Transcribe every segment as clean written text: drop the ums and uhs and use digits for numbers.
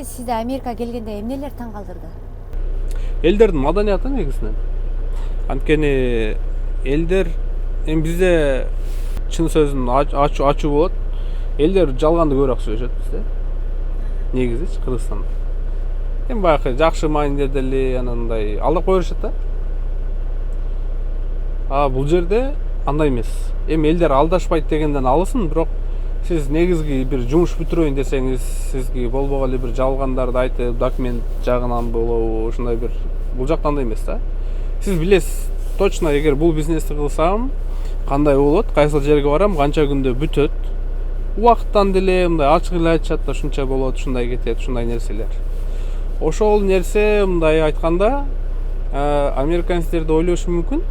негизи сизди Америкага келгенде эмнелер таң калтырды? Элдердин маданияты негизинен. Анткени элдер эми бизде чын сөзүн ачуу болот. Элдер жалганды көбүрөөк сүйлөшөт бизде. Негизичи Кыргызстанда. Эми баягы жакшы маанидеде эле анандай алдап кое беришет да. Бул жерде андай эмес. Эми элдер алдашпайт дегенден алысын, бирок сиз негизги бир жумуш бүтүрөйүн десеңиз, сизге болбогон эле бир жалгандарды айтып, документ жагынан болобу, ушундай бир бул жакта андай эмес да. Сиз билесиз, точно эгер бул бизнести кылсам, кандай болот, кайсыл жерге барам, канча күндө бүтөт. Убакыттан деле мындай ачык эле айтышат да, ушунча болот, ушундай кетет, ушундай нерселер. Ошол нерсе мындай айтканда, американецтерди ойлошу мүмкүн,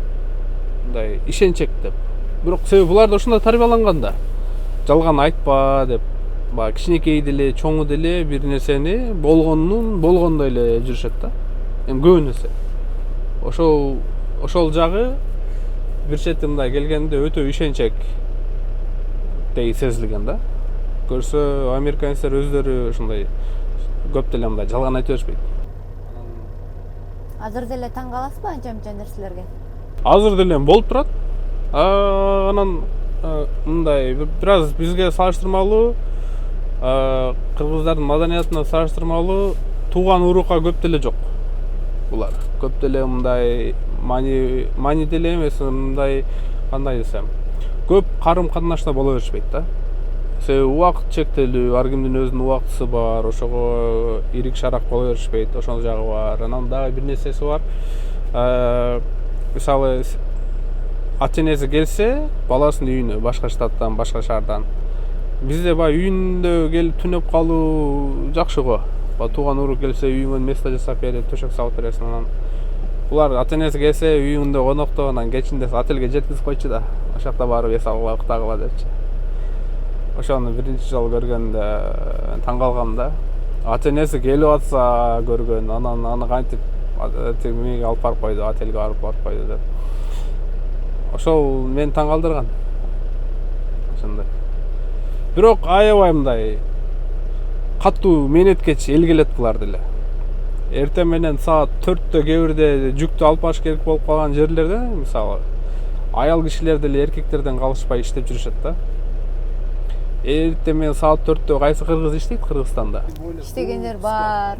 мындай ишенчек деп. Бирок себеби булар да ушундай тарбияланган да. Жалган айтпа деп, баягы кичинекей деле, чоңу деле бир нерсени болгондой эле жүрүшөт да. Эми көбүнесе. Ошол жагы бир чети мындай келгенде өтө ишенчек дей сезилген да. Көрсө американецтер өздөрү ушундай көп деле мындай жалган айта беришпейт. Азыр деле таң каласызбы анча нерселерге? Азыр деле болуп турат. Анан мындай бир аз бизге салыштырмалуу, кыргыздардын маданиятына салыштырмалуу тууган урукка көп деле жок. Булар көп деле мындай мани деле эмес, мындай кандай десем, көп карым катнашта боло беришпейт да. Себеби убакыт чектелүү, ар кимдин өзүнүн убактысы бар, ошого ирик шарак боло беришпейт, ошол жагы бар. Анан дагы бир нерсеси бар. Мисалы ата энеси келсе, баласынын үйүнө, башка штаттан, башка шаардан. Бизде баягы үйүндө келип түнөп калуу жакшы го. Тууган урук келсе, үйүңө место жасап берип, төшөк салып бересиң. Анан булар ата энеси келсе, үйүндө коноктоп, анан кечинде отелге жеткизип койчу да. Ошол жакта барып эс алгыла, уктагыла депчи. Ошону биринчи жолу көргөндө таң калгам да. Ата энеси келип атса көргөн, анан аны кантип мени алып барып койду, отелге барып койду деп. Ошол мени таң калтырган. Ошондой. Бирок аябай мындай катуу мээнеткеч эл келет булар деле. Эртең менен саат 4-тө кээ бирде жүктү алып барыш керек болуп калган жерлерде, мисалы, аял кишилер деле эркектерден калышпай иштеп жүрүшөт да. Эртең менен саат 4-тө кайсы кыргыз иштейт Кыргызстанда? Иштегендер бар.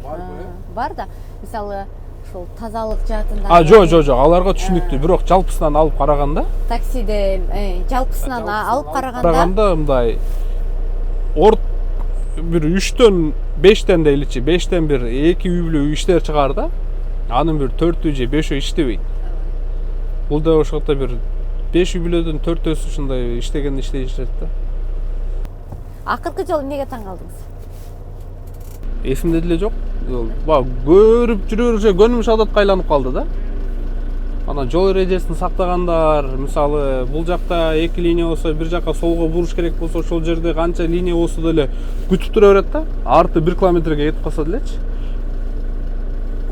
Бар да, мисалы, ушул тазалык жаатында. Жок, аларга түшүнүктүү, бирок жалпысынан алып караганда, таксиде жалпысынан алып караганда мындай бир 3-төн 5тен дейличи, 5тен бир 2 үй бүлө иштер чыгар да. Анын бир 4-ü же 5-ü иштебейт. Бул да ошондой бир 5 үй бүлөдөн 4-өсү ушундай иштейт да. Акыркы жолу эмнеге таң калдыңыз? Эсимде деле жок. Көрүп жүрүп көнүмүш адатка айланып калды да. Анан жол эрежесин сактагандар, мисалы, бул жакта 2 линия болсо, бир жакка солго буруш керек болсо, ошол жерде канча линия болсо деле күтүп тура берет да. Арты 1 километрге кетип калса делечи.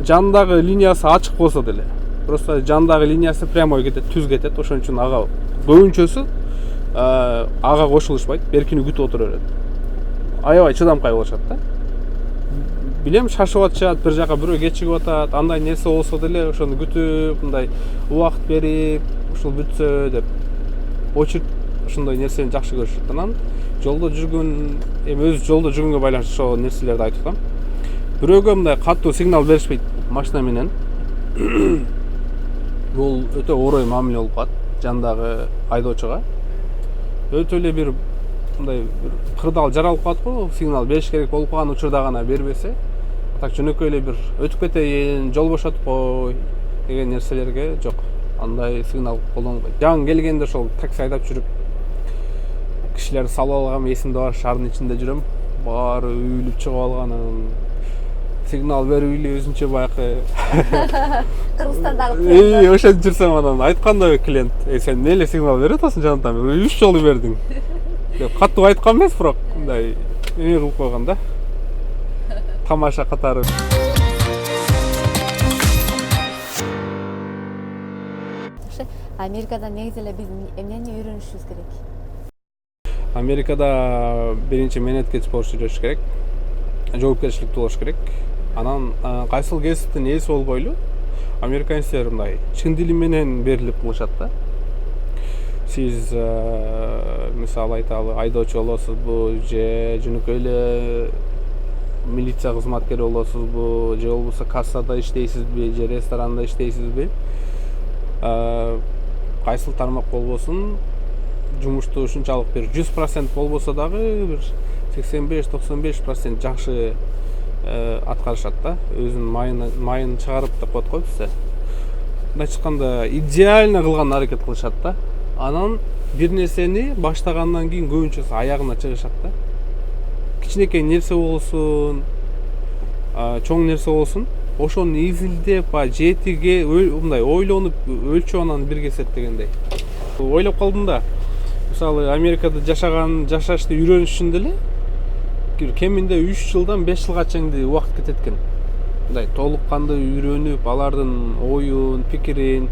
Жандагы линиясы ачык болсо деле, просто жандагы линиясы прямой кетет, түз кетет. Ошон үчүн ага көбүнчөсү ага кошулушпайт, беркини күтүп отура берет. Аябай чыдамкай болушат да. Билем, шашып атышат, бир жака бирөө кечигип атат, андай нерсе болсо деле ошону күтүп, мындай убакыт берип, ушул бүтсө деп. Очередь ушундай нерсени жакшы көрүшөт. Анан жолдо жүргөн, эми өз жолдо жүргөнгө байланыштуу ошол нерселерди айтып атам. Бирөөгө мындай катуу сигнал беришпейт машина менен. Бул өтө орой мамиле болуп калат жандагы айдоочуга. Өтө эле бир мындай бир кырдаал жаралып калат го, сигнал бериш керек болуп калган учурда гана бербесе, так жөнөкөй эле бир өтүп кетейин, жол бошотуп кой деген нерселерге жок. Андай сигнал колдонбойт. Жаңы келгенде ошол такси айдап жүрүп, кишилерди салып алгам, эсимде бар, шаардын ичинде жүрөм. Баары үйүлүп чыгып алган, сигнал берип эле өзүнчө баягы Кыргызстандагы ошентип жүрсөм, анан айтканда клиент, сен эмне сигнал берип атасың жанатан, 3 жолу бердиң деп катуу айткан эмес, бирок мындай эме кылып койгон да. Тамаша катары. Америкада негизи эле биз эмнени үйрөнүшүбүз керек? Америкада биринчи мээнеткеч болуш үйрөнүш керек. жоопкерчиликтүү болуш керек. Анан кайсыл кесиптин ээси болбойлу американецтер мындай чын дили менен берилип кылышат да. Сиз мисалы айталы айдоочу болосузбу же жөнөкөй эле милиция кызматкери болосузбу же болбосо кассада иштейсизби же ресторанда иштейсизби, кайсыл тармак болбосун жумушту ушунчалык бир 100% болбосо дагы бир 85-95% жакшы аткарышат да. Өзүнүн майын чыгарып деп коет го бизде. Мындайча айтканда идеально кылган аракет кылышат да. Анан бир нерсени баштагандан кийин көбүнчөсү аягына чыгышат да. Кичинекей нерсе болсун, чоң нерсе болсун, ошону изилдеп, жетиге мындай ойлонуп өлчөп анан бир кесет дегендей. Ойлоп калдым да. Мисалы Америкада жашашты үйрөнүш үчүн деле кеминде 3 жылдан 5 жылга чейин убакыт кетет экен. Мындай толук кандуу үйрөнүп, алардын оюн, пикирин,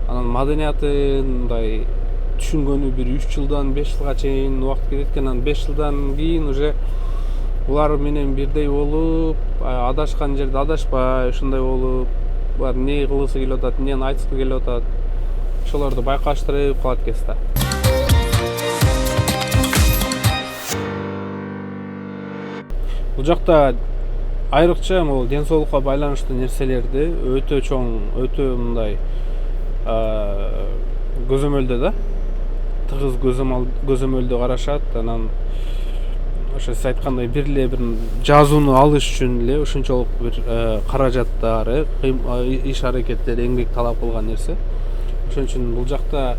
анан маданиятын мындай түшүнгөнү бир 3 жылдан 5 жылга чейин убакыт кетет экен. Анан 5 жылдан кийин уже булар менен бирдей болуп, адашкан жерде адашпай, ушундай болуп, булар эмне кылгысы келип атат, эмнени айткысы келип атат, ошолорду байкаштырып калат экенсиз да. Бул жакта айрыкча могул ден соолукка байланыштуу нерселерди өтө чоң, өтө мындай көзөмөлдө да, тыгыз көзөмөлдө карашат. Анан ошо сиз айткандай бир жазууну алыш үчүн эле ушунчалык бир каражаттары, иш аракеттери, эмгек талап кылган нерсе. Ошон үчүн бул жакта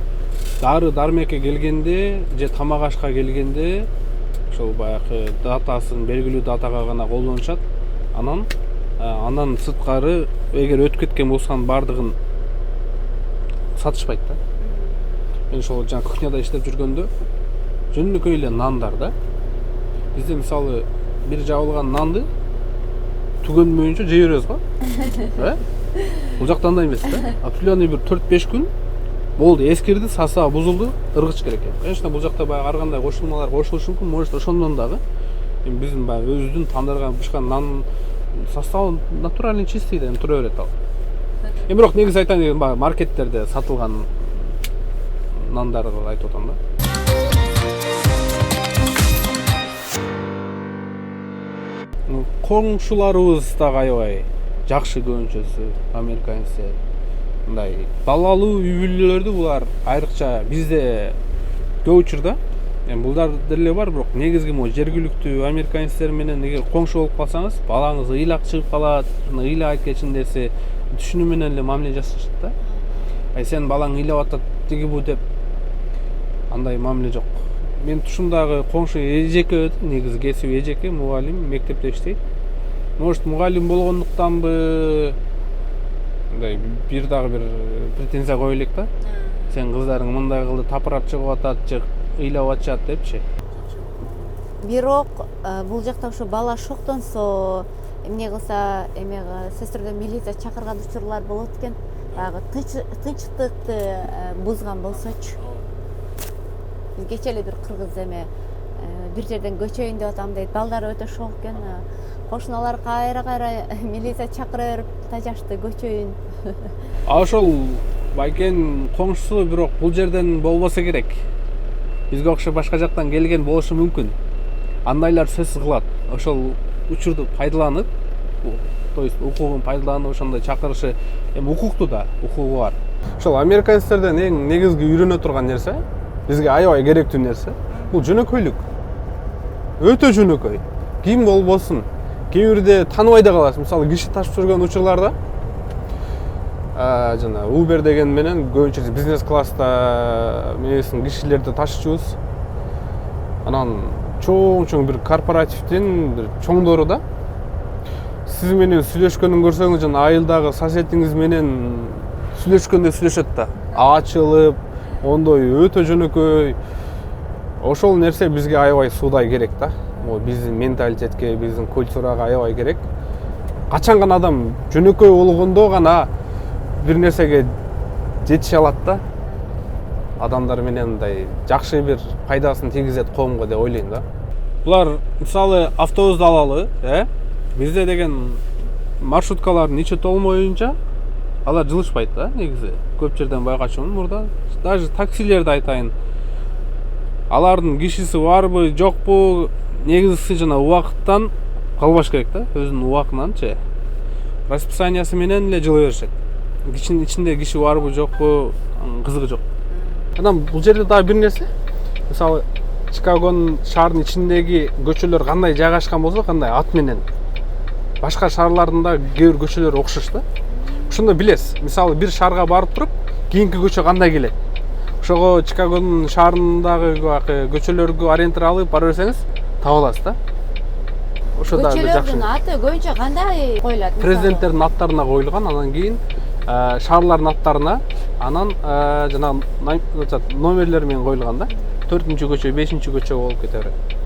дары дармекке келгенде же тамак ашка келгенде ошол баягы датасын белгилүү датага гана колдонушат. Андан сырткары эгер өтүп кеткен болсо бардыгын сатышпайт да. Мен ошол жана кухняда иштеп жүргөндө жөнөкөй эле нандар да. Бизде мисалы бир жабылган нанды түгөнмөйүнчө жей беребиз го. Бул жакта андай эмес да. Определенный бир 4-5 күн болду, эскирди, сасаа бузулду, ыргыч керек экен. Конечно, бул жакта баягы ар кандай кошулмалар кошулушу мүмкүн, может ошондон дагы. Биздин баягы өзүбүздүн тандырган бышкан нан составы натуральный чистый да, тура берет ал. Бирок негизи айтайын дегеним баягы маркеттерде сатылган нандарды айтып атам да. Коңшуларыбыз дагы аябай жакшы көбүнчөсү американецтер. Мындай балалуу үй бүлөлөрдү булар айрыкча бизде көп учурда, булдар деле бар, бирок негизги могу жергиликтүү американецтер менен эгер коңшу болуп калсаңыз, балаңыз ыйлак чыгып калат, ыйлап кетчү нерсе түшүнүү менен эле мамиле жасашат да. Сен балаң ыйлап атат тиги-бу деп андай мамиле жок. Мен тушумдагы коңшу эжеке, негизи кесиби эжеке, мугалим, мектепте иштейт. Может, мугалим болгондуктанбы мындай бир дагы бир претензия кое элек да. Сен кыздарың мындай кылды, тапырап чыгып атат, же ыйлап атышат депчи. Бирок бул жакта ошо бала шоктонсо, эмне кылса, сөзсүрдө милиция чакырган учурлар болот экен. Баягы тынчтыкты бузган болсочу. Кече эле бир кыргыз бир жерден көчөйүн деп атам дейт. Балдары өтө шок экен. Кошуналар кайра милиция чакыра берип тажашты, көчөйүн. Ошол байкен коңшусу бирок бул жерден болбосо керек. Бизге окшоп башка жактан келген болушу мүмкүн. Андайлар сөзсүз кылат. Ошол учурду пайдаланып, то есть укугун пайдаланып ошондой чакырышы укуктуу да, укугу бар. Ошол американецтерден эң негизги үйрөнө турган нерсе, бизге аябай керектүү нерсе, бул жөнөкөйлүк. Өтө жөнөкөй. Ким болбосун. Кээ бирде тааныбай да каласың. Мисалы киши ташып жүргөн учурларда жана Uber деген менен көбүнчө бизнес класста менесин кишилерди ташычубуз. Анан чоң бир корпоративдин бир чоңдору да сиз менен сүйлөшкөнүн көрсөңүз, жана айылдагы соседиңиз менен сүйлөшкөндөй сүйлөшөт да. Ачылып, ондой өтө жөнөкөй. Ошол нерсе бизге аябай суудай керек да. Биздин менталитетке, биздин культурага аябай керек. Качан гана адам жөнөкөй болгондо гана бир нерсеге жетише алат да. Адамдар менен мындай жакшы бир пайдасын тийгизет коомго деп ойлойм да. Булар мисалы автобусту алалы, Бизде деген маршруткалардын ичи толмоюнча алар жылышпайт да негизи. Көп жерден байкашымын мурда. Даже таксилерди айтайын. Алардын кишиси барбы, жокпу, негизгиси жана убакыттан калбаш керек да, өзүнүн убагынанчы. Расписаниясы менен эле жылы беришет. Кишинин ичинде киши барбы, жокпу, кызыгы жок. Анан бул жерде дагы бир нерсе. Мисалы, Чикагонун шаардын ичиндеги көчөлөр кандай жайгашкан болсо, кандай ат менен башка шаарлардын да кээ бир көчөлөрү окшош да. Ошондо билесиз. Мисалы, бир шаарга барып туруп, кийинки көчө кандай келет. Ошого Чикагонун шаарындагы көчөлөргө ориентир алып бара берсеңиз, таба аласыз да. Ошо да жакшы. Көчөлөрдүн аты көбүнчө кандай коюлат? Президенттердин аттарына коюлган, анан кийин шаарлардын аттарына, анан жана номерлер менен коюлган да. 4-көчө, 5-көчө болуп кете берет.